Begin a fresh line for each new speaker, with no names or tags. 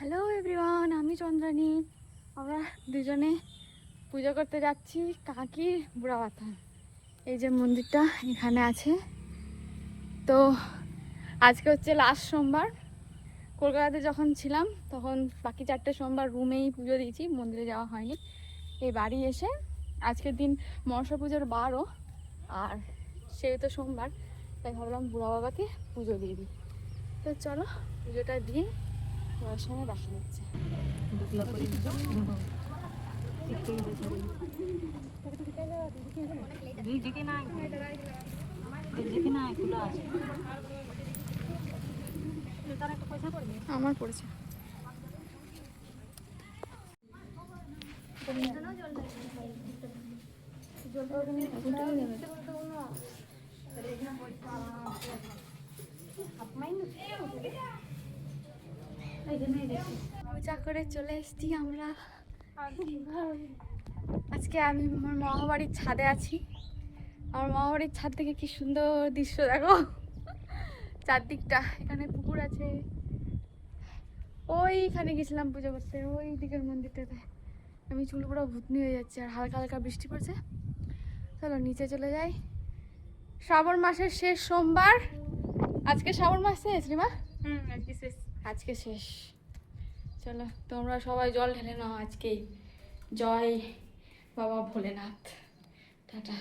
Hello everyone, আমি চন্দ্রানী। আমরা দুজনে পুজো করতে যাচ্ছি কাকির বুড়াবাথান। এই যে মন্দিরটা এখানে আছে। তো আজকে হচ্ছে লাস্ট সোমবার। কলকাতাতে যখন ছিলাম তখন বাকি 4টে সোমবার রুমেই পুজো দিয়েছি, মন্দিরে যাওয়া হয়নি। এই বাড়ি এসে আজকের দিন মনসা পুজোর বারও, আর সেহেতু সোমবার, তাই ভাবলাম বুড়া বাবাকে পুজো দিয়ে দিই। তো চলো পুজোটা দিয়ে তোমার সঙ্গে দেখা যাচ্ছে। আমার পড়েছে। পূজা করে চলে এসেছি আমরা। আজকে আমি আমার মামাবাড়ির ছাদে আছি। আমার মামাবাড়ির ছাদ থেকে কি সুন্দর দৃশ্য দেখো, চারদিকটা। এখানে পুকুর আছে, ওইখানে গেছিলাম পুজো করতে, ওই দিকের মন্দিরটাতে। আমি চুল পুরো ভূতনি হয়ে যাচ্ছে, আর হালকা হালকা বৃষ্টি পড়ছে। চলো নিচে চলে যাই। শ্রাবণ মাসের শেষ সোমবার। আজকে শ্রাবণ মাস শেষ রিমা?
আজকে শেষ।
আজকে শেষ। চলো তোমরা সবাই জল ঢেলে নাও আজকেই। জয় বাবা ভোলেনাথ। টাটা।